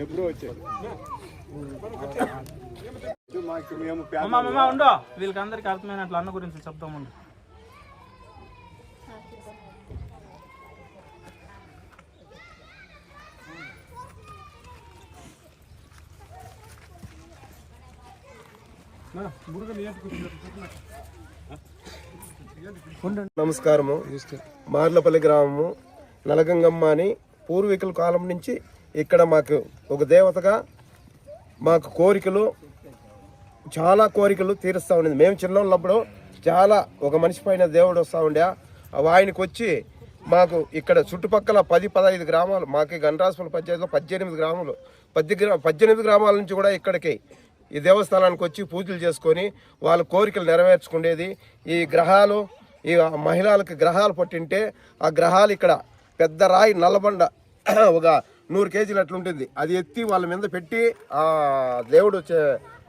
ఎప్పుడు వచ్చాయి ఉండో వీళ్ళకి అందరికి అర్థమైనట్లు అన్న గురించి చెప్తాం ఉండు. నమస్కారము. మార్లపల్లి గ్రామము నలగంగమ్మ అని పూర్వీకుల కాలం నుంచి ఇక్కడ మాకు ఒక దేవతగా మాకు కోరికలు చాలా కోరికలు తీరుస్తూ ఉండేది. మేము చిన్నప్పుడు చాలా ఒక మనిషి పైన దేవుడు వస్తూ ఉండే ఆయనకు వచ్చి మాకు ఇక్కడ చుట్టుపక్కల 10-15 గ్రామాలు మాకు గణరాజపల్లి పంచాయతీలో 18 గ్రామాలు 18 గ్రామాల నుంచి కూడా ఇక్కడికి ఈ దేవస్థానానికి వచ్చి పూజలు చేసుకొని వాళ్ళ కోరికలు నెరవేర్చుకునేది. ఈ గ్రహాలు ఈ మహిళలకు గ్రహాలు పట్టింటే ఆ గ్రహాలు ఇక్కడ పెద్ద రాయి నల్లబండ ఒక 100 కేజీలు అట్లుంటుంది. అది ఎత్తి వాళ్ళ మీద పెట్టి ఆ దేవుడు వచ్చే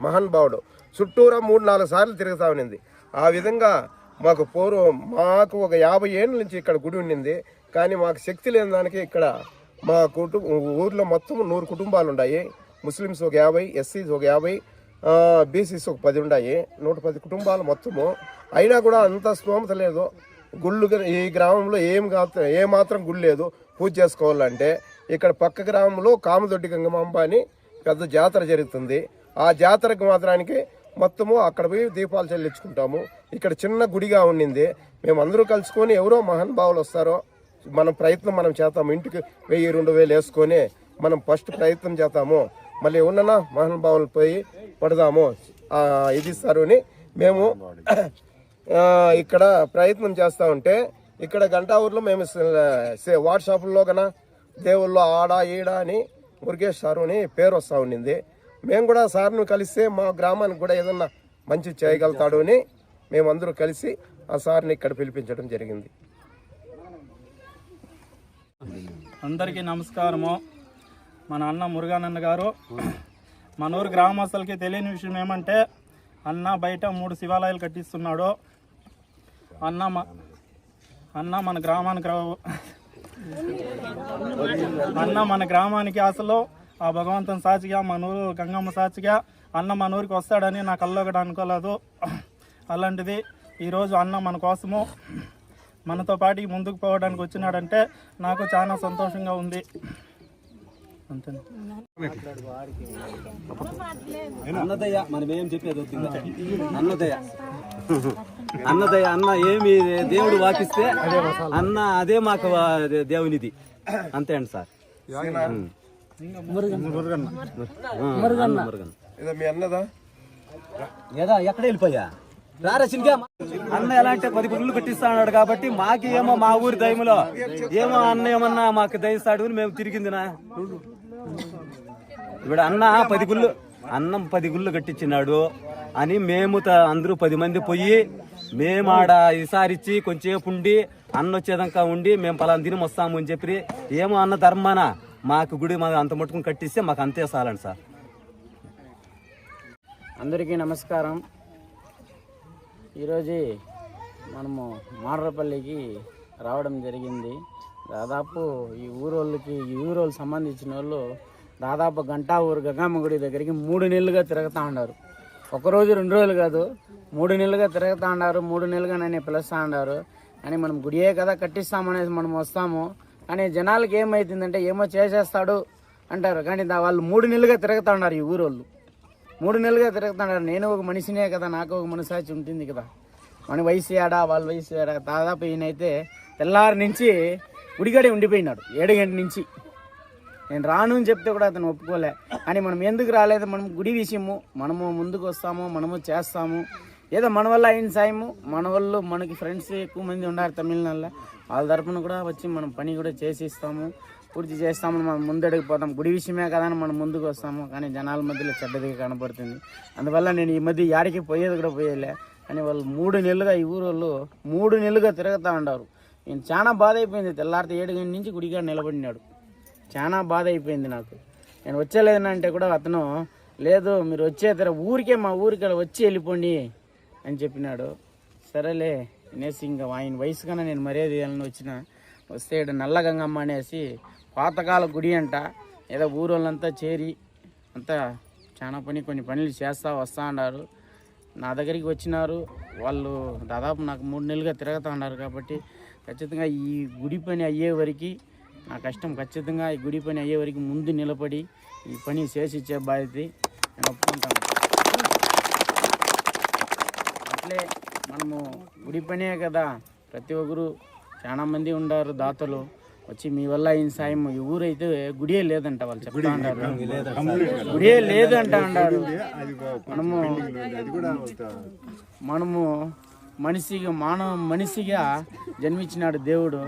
మహానుభావుడు చుట్టూరా 3-4 సార్లు తిరుగుతూ ఉన్నింది. ఆ విధంగా మాకు మాకు ఒక 50 ఏళ్ళ నుంచి ఇక్కడ గుడి ఉండింది. కానీ మాకు శక్తి లేని దానికి ఇక్కడ మా ఊర్లో మొత్తం 100 కుటుంబాలు ఉన్నాయి. ముస్లిమ్స్ ఒక 50, ఎస్సీస్ ఒక 50, బీసీస్ ఒక 10 ఉన్నాయి. 110 కుటుంబాలు మొత్తము. అయినా కూడా అంత స్తోమత లేదు. గుళ్ళు ఈ గ్రామంలో ఏ మాత్రం గుడి లేదు పూజ చేసుకోవాలంటే. ఇక్కడ పక్క గ్రామంలో కామదొడ్డి గంగమాంబ అని పెద్ద జాతర జరుగుతుంది. ఆ జాతరకు మాత్రానికి మొత్తము అక్కడ పోయి దీపాలు చెల్లించుకుంటాము. ఇక్కడ చిన్న గుడిగా ఉండింది. మేము అందరూ కలుసుకొని ఎవరో మహానుభావులు వస్తారో మనం ప్రయత్నం మనం చేస్తాము. ఇంటికి 1000-2000 వేసుకొని మనం ఫస్ట్ ప్రయత్నం చేస్తాము. మళ్ళీ ఎవరన్నా మహానుభావులు పోయి పడదాము ఇది ఇస్తారు అని మేము ఇక్కడ ప్రయత్నం చేస్తూ ఉంటే ఇక్కడ గంటావూరులో మేము వాట్సాప్లో కన్నా దేవుళ్ళు ఆడ ఈడ అని మురుగేష్ సారు అని పేరు వస్తూ ఉండింది. మేము కూడా సార్ను కలిస్తే మా గ్రామానికి కూడా ఏదన్నా మంచి చేయగలుగుతాడు అని మేమందరూ కలిసి ఆ సార్ని ఇక్కడ పిలిపించడం జరిగింది. అందరికీ నమస్కారము. మన అన్న మురుగానన్న గారు మన ఊరు గ్రామస్తులకి తెలియని విషయం ఏమంటే అన్న బయట 3 శివాలయాలు కట్టిస్తున్నాడు. అన్న మన గ్రామానికి అసలు ఆ భగవంతుని సాక్షిగా మన ఊరు గంగమ్మ సాక్షిగా అన్న మన ఊరికి వస్తాడని నా కల్లో ఒకటి అనుకోలేదు. అలాంటిది ఈరోజు అన్న మన కోసము మనతో పాటు ముందుకు పోవడానికి వచ్చినాడంటే నాకు చాలా సంతోషంగా ఉంది. అంతే. అన్నదయ్య మనం ఏం చెప్పేది అన్నదయ్య అన్నదయ్య అన్న ఏమి దేవుడు వాకిస్తే అన్న అదే మాకు దేవునిది. అంతే అండి సార్. ఏదా ఎక్కడ వెళ్ళిపోయా రారసింగా అన్న ఎలా అంటే 10 గుళ్ళు కట్టిస్తా అన్నాడు కాబట్టి మాకు ఏమో మా ఊరి దయములో ఏమో అన్న ఏమన్నా మాకు దయస్తాడు అని మేము తిరిగిందినా. ఇప్పుడు అన్న 10 గుళ్ళు కట్టించినాడు అని మేము అందరూ 10 మంది పోయి మేము ఆడ ఈసారిచ్చి కొంచెంసేపు ఉండి అన్న వచ్చేదాకా ఉండి మేము పలానా దినం వస్తాము అని చెప్పి ఏమో అన్న ధర్మాన మాకు గుడి అంత మట్టుకుని కట్టిస్తే మాకు అంతే చాలండి సార్. అందరికీ నమస్కారం. ఈరోజు మనము మాడ్రపల్లికి రావడం జరిగింది. దాదాపు ఈ ఊరోళ్ళకి సంబంధించిన వాళ్ళు దాదాపు గంటావూరు గంగమ్మ గుడి దగ్గరికి 3 నెలలుగా తిరుగుతూ ఉన్నారు. 1 రోజు 2 రోజులు కాదు, 3 నెలలుగా తిరుగుతూ ఉన్నారు. 3 నెలలుగా నన్ను పిలుస్తూ ఉన్నారు. కానీ మనం గుడియే కదా కట్టిస్తామనేసి మనం వస్తాము. కానీ జనాలకి ఏమవుతుందంటే ఏమో చేసేస్తాడు అంటారు. కానీ వాళ్ళు 3 నెలలుగా తిరుగుతూ ఉన్నారు. ఈ ఊరోళ్ళు 3 నెలలుగా తిరుగుతున్నారు. నేను ఒక మనిషినే కదా, నాకు ఒక మనసాచి ఉంటుంది కదా. మన వయసు ఏడా వాళ్ళ వయసు ఏడా. దాదాపు ఈయనైతే తెల్లారి నుంచి గుడిగడే ఉండిపోయినాడు. 7 గంటల నుంచి నేను రాను అని చెప్తే కూడా అతను ఒప్పుకోలే. కానీ మనం ఎందుకు రాలేదు, మనం గుడి విషయము మనము ముందుకు వస్తాము, మనము చేస్తాము. ఏదో మన వల్ల అయిన సాయము, మన వాళ్ళు మనకి ఫ్రెండ్స్ ఎక్కువ మంది ఉన్నారు తమిళనాడులో, వాళ్ళ తరపున కూడా వచ్చి మనం పని కూడా చేసి ఇస్తాము, పూర్తి చేస్తామని మనం ముందడుగు పోతాం. గుడి విషయమే కదా అని మనం ముందుకు వస్తాము. కానీ జనాల మధ్యలో చెడ్డదిగా కనబడుతుంది. అందువల్ల నేను ఈ మధ్య యాడికి పోయేది కూడా పోయేలే. కానీ వాళ్ళు 3 నెలలుగా ఈ ఊరోళ్ళు 3 నెలలుగా తిరుగుతూ ఉన్నారు. నేను చాలా బాధ అయిపోయింది. తెల్లారితే 7 గంటల నుంచి గుడిగా నిలబడినాడు. చాలా బాధ అయిపోయింది నాకు. నేను వచ్చేలేదనంటే కూడా అతను లేదు మీరు వచ్చేద్దరు ఊరికే మా ఊరికి వచ్చి వెళ్ళిపోండి అని చెప్పినాడు. సరేలే అనేసి ఇంకా ఆయన వయసు కన్నా నేను మర్యాద ఇవ్వాలని వస్తే ఇక్కడ నల్లగంగమ్మ అనేసి పాతకాల గుడి అంట. ఏదో ఊరోళ్ళంతా చేరి అంతా చాలా కొన్ని పనులు చేస్తూ వస్తూ ఉన్నారు. నా దగ్గరికి వచ్చినారు వాళ్ళు. దాదాపు నాకు 3 నెలలుగా తిరుగుతూ ఉన్నారు. కాబట్టి ఖచ్చితంగా ఈ గుడి పని అయ్యే వరకు నా కష్టం, ఖచ్చితంగా ఈ గుడి పని అయ్యే వరకు ముందు నిలబడి ఈ పని చేసి ఇచ్చే బాధ్యత నేను ఒప్పుకుంటాను. అట్లే మనము గుడి పనే కదా, ప్రతి ఒక్కరు చాలా మంది ఉన్నారు దాతలు వచ్చి మీ వల్ల అయిన సాయం. ఈ ఊరైతే గుడియే లేదంట వాళ్ళు చెప్తా ఉన్నారు. గుడియే లేదంట అన్నారు. మనము మనిషిగా జన్మించినాడు దేవుడు.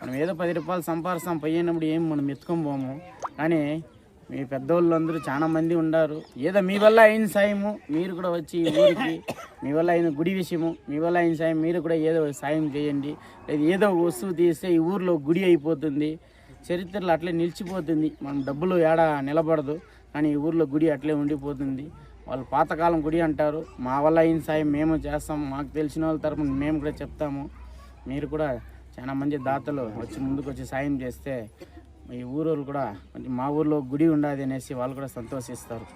మనం ఏదో 10 రూపాయలు సంపాదిస్తాం పోయినప్పుడు ఏం మనం ఎత్తుకొని పోము. కానీ మీ పెద్దోళ్ళు అందరూ చాలా మంది ఉన్నారు. ఏదో మీ వల్ల అయిన సాయము మీరు కూడా వచ్చి ఊరికి మీ వల్ల అయిన గుడి విషయము మీ వల్ల అయిన సాయం మీరు కూడా ఏదో సాయం చేయండి. లేదు ఏదో వస్తువు తీస్తే ఈ ఊర్లో గుడి అయిపోతుంది, చరిత్రలో అట్లే నిలిచిపోతుంది. మనం డబ్బులు ఏడా నిలబడదు, కానీ ఈ ఊర్లో గుడి అట్లే ఉండిపోతుంది. వాళ్ళు పాతకాలం గుడి అంటారు. మా వల్ల అయిన సాయం మేము చేస్తాము, మాకు తెలిసిన వాళ్ళ తరపున మేము కూడా చెప్తాము. మీరు కూడా చాలా మంది దాతలు వచ్చి ముందుకు వచ్చి సాయం చేస్తే ఈ ఊరోళ్ళు కూడా మా ఊర్లో గుడి ఉండదు అనేసి వాళ్ళు కూడా సంతోషిస్తారు.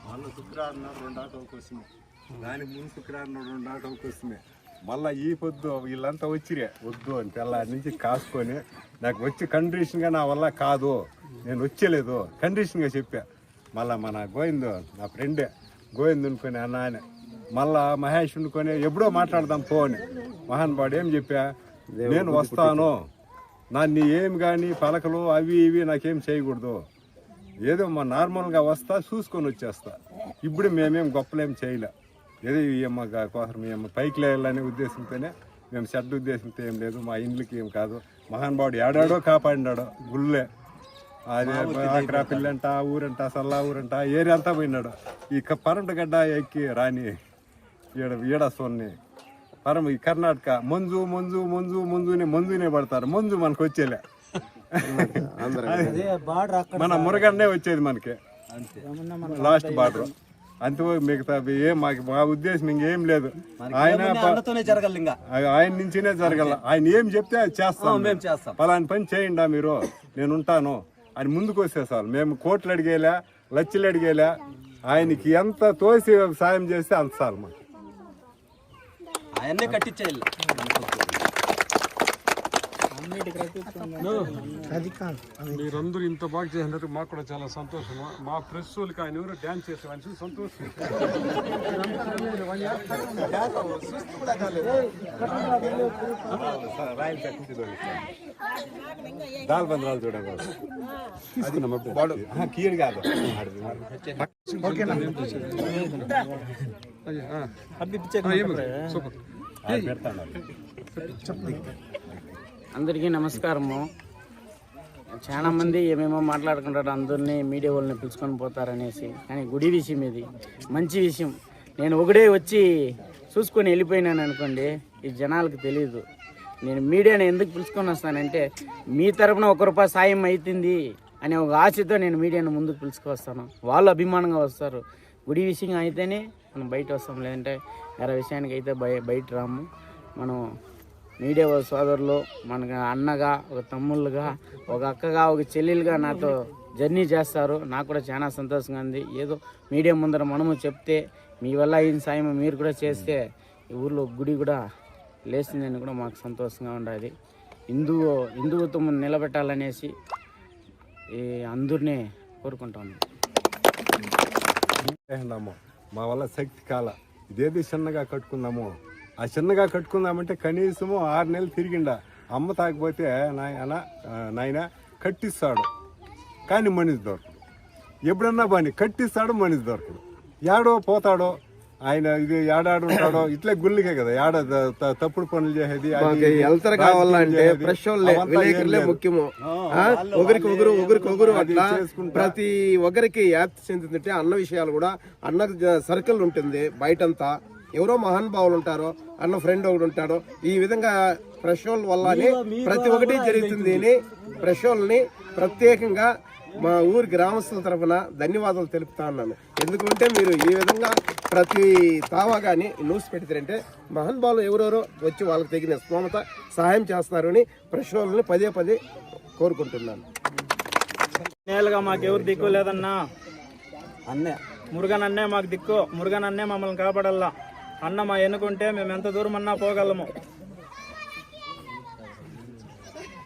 వాళ్ళు శుక్రవారం 2 ఆటోకి వస్తుంది, దానికి ముందు శుక్రవారం 2 ఆటోకి వస్తుంది. మళ్ళీ ఈ పొద్దు వీళ్ళంతా వచ్చిరే వద్దు అని తెల్లారి నుంచి కాసుకొని నాకు వచ్చి కండిషన్గా నా వల్ల కాదు నేను వచ్చేలేదు కండిషన్గా చెప్పా. మళ్ళీ మన గోవింద్ నా ఫ్రెండే గోవింద్ అనుకుని అన్న అని మళ్ళా మహేష్ అనుకొని ఎప్పుడో మాట్లాడదాం పో అని మహానుభావుడు ఏం చెప్పా, నేను వస్తాను నన్ను ఏం కానీ పలకలు అవి ఇవి నాకేం చేయకూడదు, ఏదో మా నార్మల్గా వస్తా చూసుకొని వచ్చేస్తా. ఇప్పుడు మేమేం గొప్పలేం చేయలే, ఏదో ఈయమ్మ కోసం మేము పైకి లేయాలనే ఉద్దేశంతోనే మేము చెడ్డ ఉద్దేశంతో ఏం లేదు. మా ఇండ్లకి ఏం కాదు, మహానుభావుడు ఏడాడో కాపాడినాడు గుళ్ళే. అదే ఆక్రా పిల్లంట, ఆ ఊరంట, సల్లా ఊరంట, ఏరియా అంతా పోయినాడు. ఈ పరంటగడ్డ ఎక్కి రాని ఈడ సోన్ని పరం ఈ కర్ణాటక మంజు మంజు మంజు మంజునే పడతారు. మంజు మనకు వచ్చేలే, మన మురగన్నే వచ్చేది మనకి లాస్ట్ బార్డర్. అంతే, మిగతా ఏం మా ఉద్దేశం ఇంకేం లేదు. ఆయన నుంచినే జరగాల. ఆయన ఏం చెప్తే అది చేస్తాం. పలాని పని చేయండి మీరు, నేను ఉంటాను అని ముందుకు వచ్చేసారు. మేము కోట్లు అడిగేలా, లక్షలు అడిగేలా, ఆయనకి ఎంత తోసి సాయం చేస్తే అంత సార్ మాకు ఆయన్నే కట్టించేయాలి. మీరందరూ ఇంత బాగా చేసినందుకు మాకు కూడా చాలా సంతోషం. మా ప్రెస్ వాళ్ళకి ఆయన ఎవరు డ్యాన్స్ చేసేవాళ్ళు సంతోషం. దాల్ బంధరాలు చూడండి, కీడు కాదు. అందరికీ నమస్కారము. చాలా మంది ఏమేమో మాట్లాడుకుంటారు, అందరినీ మీడియా వాళ్ళని పిలుచుకొని పోతారనేసి. కానీ గుడి విషయం ఇది, మంచి విషయం. నేను ఒకడే వచ్చి చూసుకొని వెళ్ళిపోయినాను అనుకోండి, ఈ జనాలకు తెలియదు. నేను మీడియాని ఎందుకు పిలుచుకొని వస్తానంటే, మీ తరపున 1 రూపాయి సాయం అవుతుంది అనే ఒక ఆశతో నేను మీడియాను ముందుకు పిలుచుకొస్తాను. వాళ్ళు అభిమానంగా వస్తారు. గుడి విషయం అయితేనే మనం బయట వస్తాం, లేదంటే వేరే విషయానికి అయితే బయట రాము. మనం మీడియా సోదరులు, మనకు అన్నగా, ఒక తమ్ముళ్ళుగా, ఒక అక్కగా, ఒక చెల్లెలుగా నాతో జర్నీ చేస్తారు. నాకు కూడా చాలా సంతోషంగా ఉంది. ఏదో మీడియా ముందర మనము చెప్తే, మీ వల్ల అయిన సాయం మీరు కూడా చేస్తే ఈ ఊర్లో గుడి కూడా లేచిందని కూడా మాకు సంతోషంగా ఉండాలి. హిందుత్వం నిలబెట్టాలనేసి ఈ అందరినీ కోరుకుంటాము. మా వల్ల శక్తి కాల ఇదేది చిన్నగా కట్టుకుందాము, ఆ చిన్నగా కట్టుకుందామంటే కనీసము 6 నెలలు తిరిగిండా. అమ్మ తాకపోతే నాయన కట్టిస్తాడు, కానీ మనిషి దొరకడు. ఎప్పుడన్నా పని కట్టిస్తాడు, మనిషి దొరకడు. ఏడో పోతాడో ఆయన, ఇది ఏడాడు ఉంటాడో, ఇట్లా గుళ్ళకే కదా ఏడ తప్పుడు పనులు చేసేది. వెళ్తారు కావాలంటే విలేకరులే ముఖ్యము. ఒకరికి అట్లా ప్రతి ఒక్కరికి వ్యాప్తి చెందుతుంటే అన్న విషయాలు కూడా అన్న సర్కిల్ ఉంటుంది. బయటంతా ఎవరో మహానుభావులు ఉంటారో, అన్న ఫ్రెండ్ ఒకటి ఉంటాడో, ఈ విధంగా ప్రెస్ వాళ్ళ వల్లనే ప్రతి ఒక్కటి జరుగుతుంది అని ప్రెస్ వాళ్ళని ప్రత్యేకంగా మా ఊరి గ్రామస్తుల తరఫున ధన్యవాదాలు తెలుపుతా ఉన్నాను. ఎందుకంటే మీరు ఈ విధంగా ప్రతి తావా కానీ న్యూస్ పెడితే మహానుభావులు ఎవరెవరో వచ్చి వాళ్ళకి తగిన స్తోమత సహాయం చేస్తారు అని ప్రెస్ వాళ్ళని పదే కోరుకుంటున్నాను. నేలుగా మాకెవరు దిక్కు లేదన్నా, అన్నే మురుగన్ అన్నే మాకు దిక్కు. మురుగన్ అన్నే మమ్మల్ని కాపాడల్లా. అన్న మా ఎన్నుకుంటే మేము ఎంత దూరం అన్నా పోగలము.